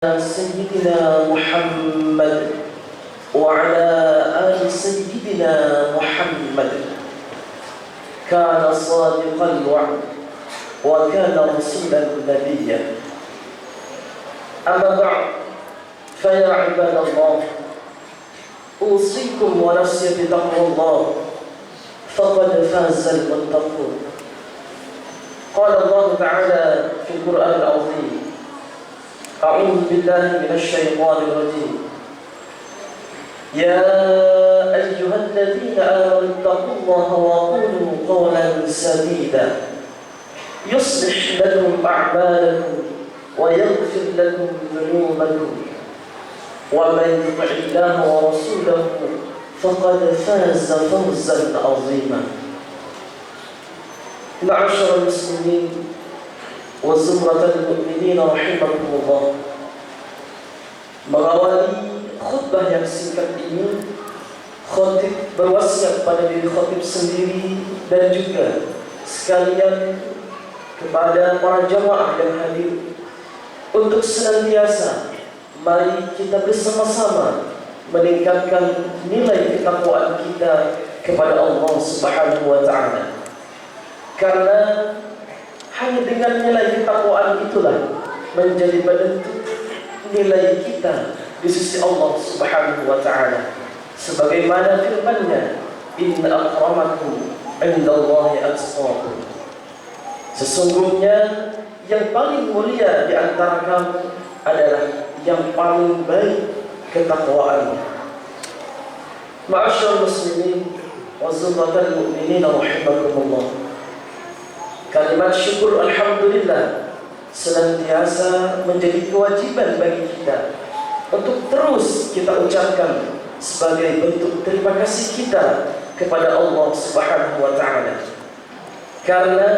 سيدنا محمد وعلى آل سيدنا محمد. كان صادق الوعد وكان رسولا نبيا. أما بعد فيا عباد الله، أوصيكم ونفسي بتقوى الله فقد فاز المتقون. قال الله تعالى في القرآن العظيم: أعوذ بالله من الشيطان الرجيم. يا أيها الذين آمنوا اتقوا الله وقولوا قولا سديدا يصلح لكم أعمالكم ويغفر لكم ذنوبكم ومن يطع الله ورسوله فقد فاز فوزا عظيما. معاشر المسلمين وزمرة المؤمنين رحمكم الله, mengawali khutbah yang singkat ini, khatib berwasiat pada diri khatib sendiri dan juga sekalian kepada para jamaah yang hadir untuk senantiasa mari kita bersama-sama meningkatkan nilai ketakwaan kita kepada Allah Subhanahu wa Ta'ala. Karena hanya dengan nilai ketakwaan itulah menjadi penentu nilai kita di sisi Allah Subhanahu wa Ta'ala. Sebagaimana firman-Nya, "Inna akramakum 'indallahi atqakum." Sesungguhnya yang paling mulia di antara kamu adalah yang paling baik ketakwaannya. Ma'asyarul muslimin wa zumratal mu'minin rahimakumullah. Kalimat syukur alhamdulillah senantiasa menjadi kewajiban bagi kita untuk terus kita ucapkan sebagai bentuk terima kasih kita kepada Allah Subhanahu wa Ta'ala. Karena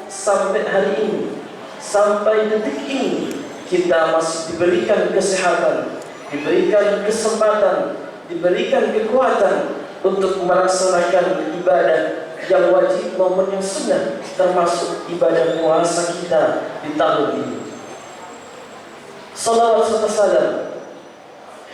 sampai hari ini, sampai detik ini, kita masih diberikan kesehatan, diberikan kesempatan, diberikan kekuatan untuk melaksanakan ibadah yang wajib maupun yang sunnah, termasuk ibadah puasa kita di tahun ini. Salawat serta salam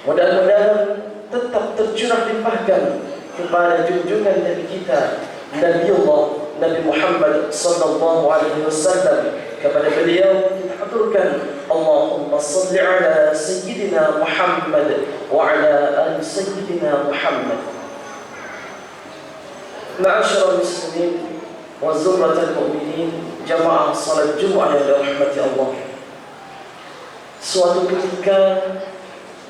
mudah-mudahan tetap tercurah limpahkan kepada junjungan Nabi kita, Nabiullah Nabi Muhammad sallallahu alaihi wasallam. Kepada beliau kita aturkan Allahumma salli ala sayyidina Muhammad wa ala ali sayyidina Muhammad. Ma'asyiral muslimin wa zumratal mu'minin, jamaah salat Jumat yang dirahmati Allah. Suatu ketika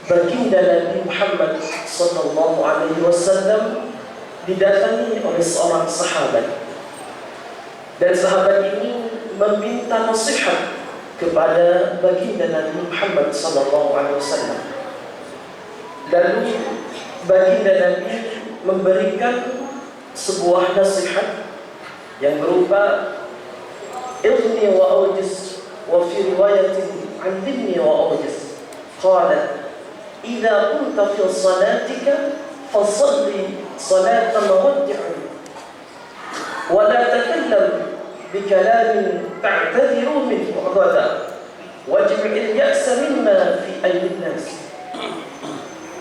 baginda Nabi Muhammad sallallahu alaihi wasallam didatangi oleh seorang sahabat. Dan sahabat ini meminta nasihat kepada baginda Nabi Muhammad sallallahu alaihi wasallam. Lalu baginda Nabi memberikan sebuah nasihat yang berupa ilmi wa awjiz, wa fi riwayatin allimni wa awjiz. Qala idza kunta fi salatika fasalli salatan muwaddi'an wa la takallam bikalamin ta'tadiru minhu ghada wajmi' al-ya'sa mimma fi aydi an-nas.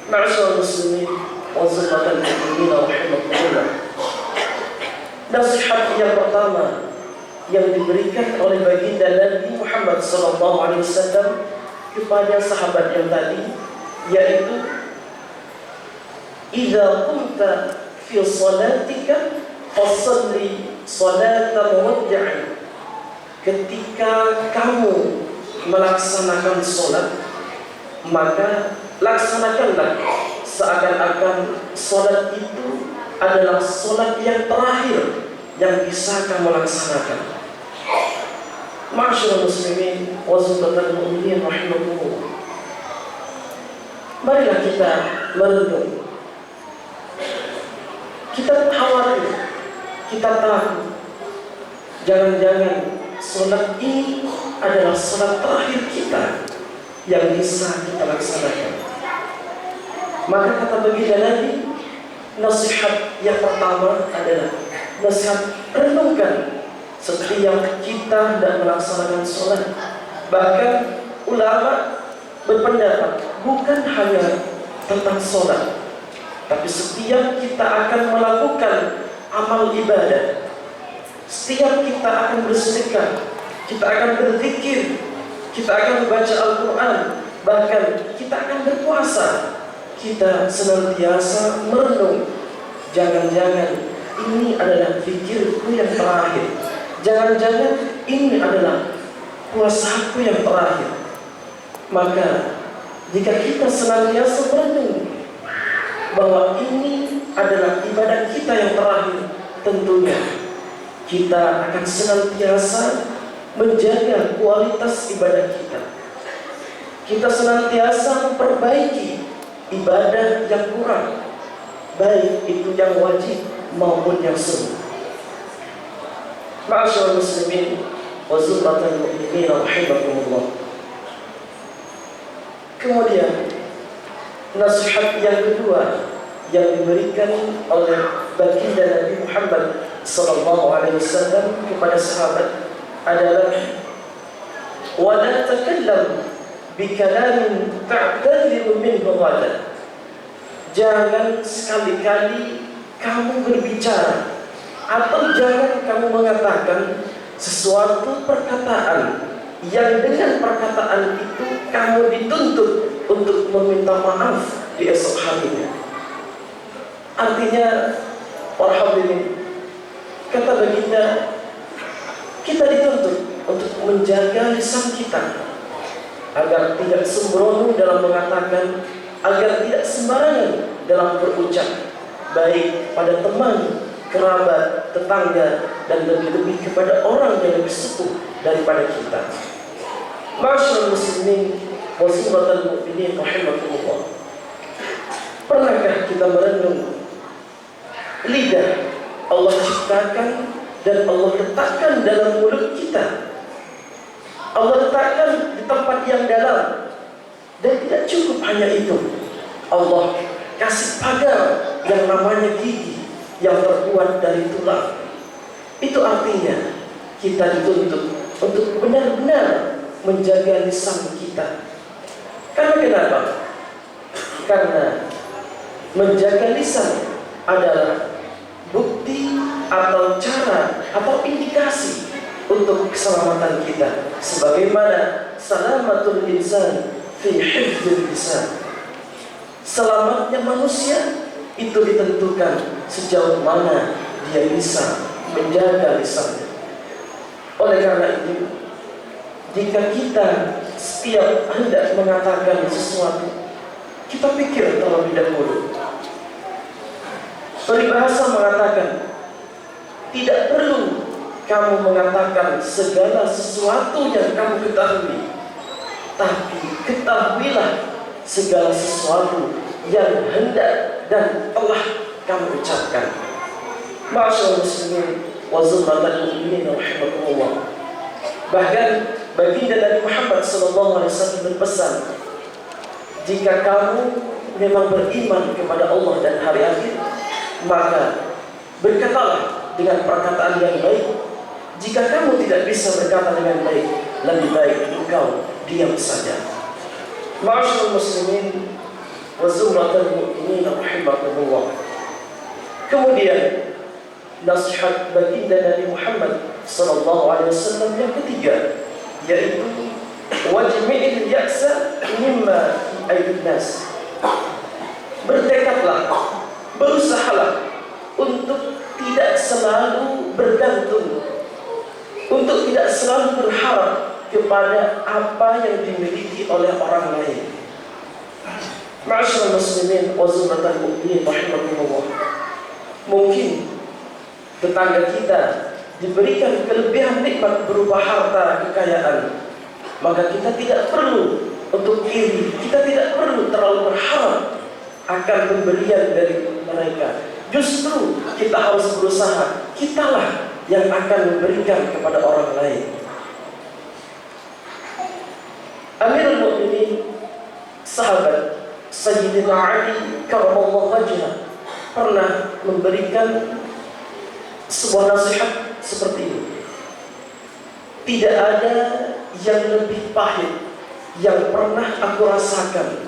Ma'asyiral muslimin wa zumratal mu'minin rahimakumullah. Nasihat yang pertama yang diberikan oleh baginda Nabi Muhammad sallallahu alaihi wasallam kepada sahabat yang tadi, yaitu idza kunta fi salatika fasalli salata muwaddi'in. Ketika kamu melaksanakan salat, maka laksanakanlah seakan-akan salat itu adalah salat yang terakhir yang bisa kamu laksanakan. Ma'asyiral muslimin wa zumratal mu'minin rahimakumullah. Marilah kita merenung. Kita khawatir, kita takut, jangan-jangan salat ini adalah salat terakhir kita yang bisa kita laksanakan. Maka kata baginda Nabi, nasihat yang pertama adalah nasihat renungkan setiap kita hendak melaksanakan sholat. Bahkan ulama berpendapat bukan hanya tentang sholat, tapi setiap kita akan melakukan amal ibadah, setiap kita akan bersedekah, kita akan berzikir, kita akan membaca Al-Quran, bahkan kita akan berpuasa, kita senantiasa merenung, jangan-jangan ini adalah pikirku yang terakhir, jangan-jangan ini adalah puasaku yang terakhir. Maka jika kita senantiasa merenung bahwa ini adalah ibadah kita yang terakhir, tentunya kita akan senantiasa menjaga kualitas ibadah kita. Kita senantiasa memperbaiki ibadah yang kurang, baik itu yang wajib maupun yang sunnah. Ma'asyiral muslimin wa zumratal mu'minin rahimakumullah. Kemudian nasihat yang kedua yang diberikan oleh baginda Nabi Muhammad sallallahu alaihi wasallam kepada sahabat adalah wala takallam bi kalamin ta'tadiru minhu ghadan. Jangan sekali-kali kamu berbicara atau jangan kamu mengatakan sesuatu perkataan yang dengan perkataan itu kamu dituntut untuk meminta maaf di esok harinya. Artinya, para hadirin, kata baginda, kita dituntut untuk menjaga lisan kita agar tidak sembrono dalam mengatakan, agar tidak sembarangan dalam berucap, baik pada teman, kerabat, tetangga, dan lebih-lebih kepada orang yang lebih sepuh daripada kita. Ma'asyiral muslimin wa zumratal mu'minin rahimakumullah. Pernahkah kita merenung lidah Allah ciptakan dan Allah letakkan dalam mulut kita? Allah letakkan di tempat yang dalam, dan tidak cukup hanya itu. Allah kasih pagar yang namanya gigi yang terbuat dari tulang. Itu artinya kita dituntut untuk benar-benar menjaga lisan kita. Karena kenapa? Karena menjaga lisan adalah bukti atau cara atau indikasi untuk keselamatan kita. Sebagaimana salamatul insan fi hifdzil lisan. Selamatnya manusia itu ditentukan sejauh mana dia bisa menjaga lisannya. Oleh karena itu, jika kita setiap hendak mengatakan sesuatu, kita pikir terlebih dahulu. Peribahasa mengatakan, tidak perlu kamu mengatakan segala sesuatu yang kamu ketahui, tapi ketahuilah segala sesuatu yang hendak dan telah kamu ucapkan. Ma'asyiral muslimin wa zumratal mu'minin rahimakumullah. Bahkan baginda Nabi Muhammad sallallahu alaihi wasallam berpesan, jika kamu memang beriman kepada Allah dan hari akhir, maka berkatalah dengan perkataan yang baik. Jika kamu tidak bisa berkata dengan baik, lebih baik engkau diam saja. Ma'asyiral muslimin wa zumratal mu'minin rahimakumullah. Kemudian nasihat baginda Nabi Muhammad sallallahu alaihi wasallam yang ketiga, yaitu wajmi'il ya'sa mimma fi aydin nas. Bertekadlah, berusahalah untuk tidak selalu bergantung, untuk tidak selalu berharap kepada apa yang dimiliki oleh orang lain. Ma'asyiral muslimin wa zumratal mu'minin rahimakumullah. Mungkin tetangga kita diberikan kelebihan nikmat berupa harta kekayaan, maka kita tidak perlu untuk iri, kita tidak perlu terlalu berharap akan pemberian dari mereka. Justru kita harus berusaha, kitalah yang akan memberikan kepada orang lain. Amirul Mukminin, sahabat Sayyidina Ali karramallahu wajhah, pernah memberikan sebuah nasihat seperti ini. Tidak ada yang lebih pahit yang pernah aku rasakan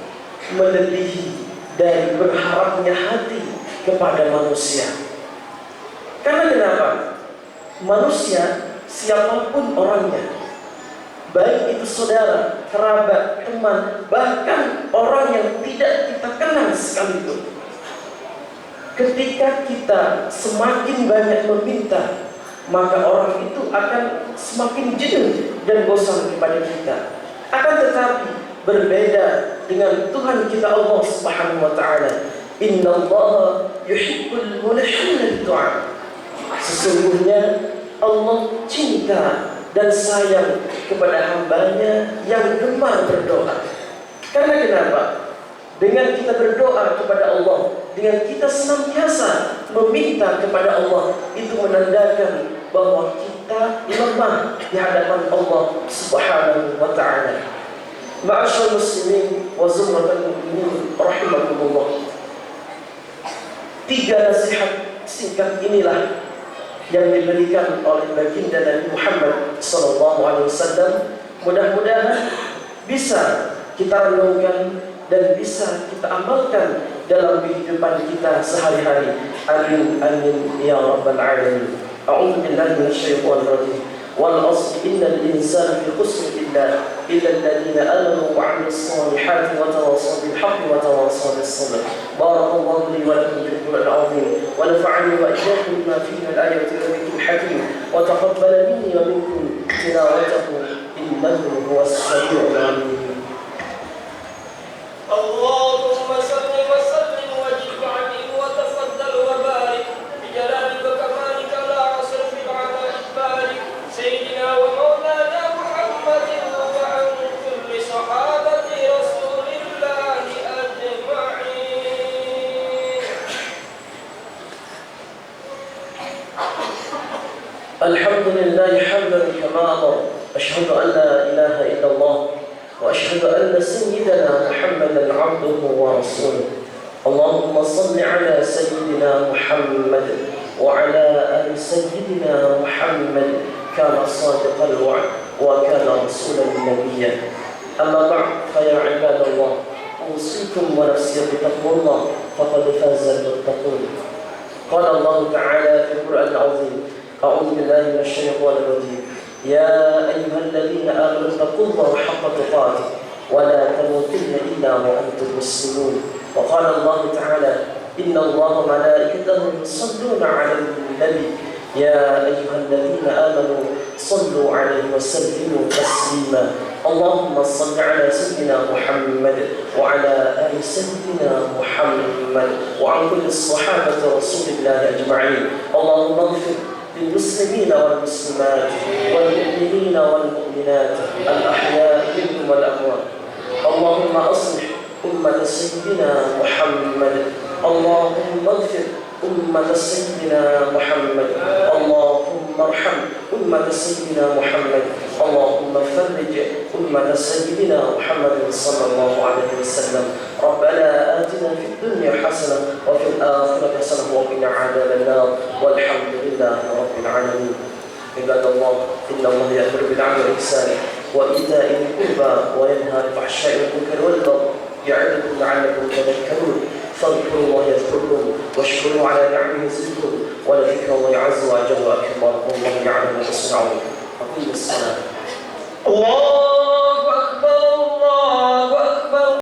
melebihi dari berharapnya hati kepada manusia. Karena kenapa? Manusia, siapapun orangnya, baik itu saudara, kerabat, teman, bahkan orang yang tidak kita kenal sekalipun, ketika kita semakin banyak meminta, maka orang itu akan semakin jenuh dan bosan kepada kita. Akan tetapi berbeda dengan Tuhan kita Allah Subhanahu wa taala. Innallaha yuhibbul mulhina bidu'a. Sesungguhnya Allah cinta dan sayang kepada hambanya yang gemar berdoa. Karena kenapa? Dengan kita berdoa kepada Allah, dengan kita senantiasa meminta kepada Allah, itu menandakan bahwa kita lemah di hadapan Allah Subhanahu wa taala. Ma'asyiral muslimin wa zumratal mu'minin rahimakumullah. 3 nasihat singkat inilah yang diberikan oleh baginda Nabi Muhammad SAW. Mudah-mudahan bisa kita renungkan dan bisa kita amalkan dalam kehidupan kita sehari-hari. Amin amin ya rabbal alamin. A'udzu billahi minasyaitonir rajim. Wal 'asri innal insana fi khusr illa alladziina aamanu wa 'amilus shaalihati wa tawassaw bil haqqi wa tawassaw bis sabr. Barakallahu li wa lakum fil Qur'anil 'azim wa nafa'ani wa iyyakum bima fihi min al-ayati wa dhikril hakim wa taqabbala minni wa minkum tilawatahu innahu huwas samii'ul 'aliim. اللهم صل وسلم وجد عنه وتفضل وبارك بجلالك وكمالك لا عصر في العطاء بارك سيدنا ومولانا محمد وعن كل صحابة رسول الله أجمعين. الحمد لله حمدا كما أمر. أشهد أن لا إله إلا الله وأشهد أن سيدنا محمدا عبده ورسوله. اللهم صل على سيدنا محمد وعلى آل سيدنا محمد. كان صادق الوعد وكان رسولا نبيا. أما بعد فيا عباد الله، أوصيكم ونفسي بتقوى الله فقد فاز المتقون. قال الله تعالى في القرآن العظيم: أعوذ بالله من الشيطان الرجيم. يا أيها الذين آمنوا اتقوا الله حق تقاته ولا تموتن إلا وأنتم مسلمون. وقال الله تعالى: إن الله وملائكته يصلون على النبي يا أيها الذين آمنوا صلوا عليه وسلموا تسليما. اللهم صل على سيدنا محمد وعلى آل سيدنا محمد وعن كل الصحابة رسول الله أجمعين. اللهم اغفر للمسلمين والمسلمات والمؤمنين والمؤمنات الأحياء منهم والأموات. اللهم أصلح أمة سيدنا محمد. اللهم اغفر أمة سيدنا محمد. اللهم ارحم أمة سيدنا محمد. اللهم فرج أمة سيدنا محمد صلى الله عليه وسلم. ربنا آتنا في الدنيا حسنة وفي الآخرة حسنة وقنا عذاب النار والحمد لله رب العالمين. عباد الله، إن الله يأمر بالعدل والإحسان وإيتاء ذي القربى وينهى عن الفحشاء والمنكر والبغي يعظكم لعلكم تذكرون. فاذكروا الله يذكركم واشكروا على نعمه يزدكم ولذكر الله عز وجل أكبر والله يعلم ما تصنعون. أقيموا الصلاة. الله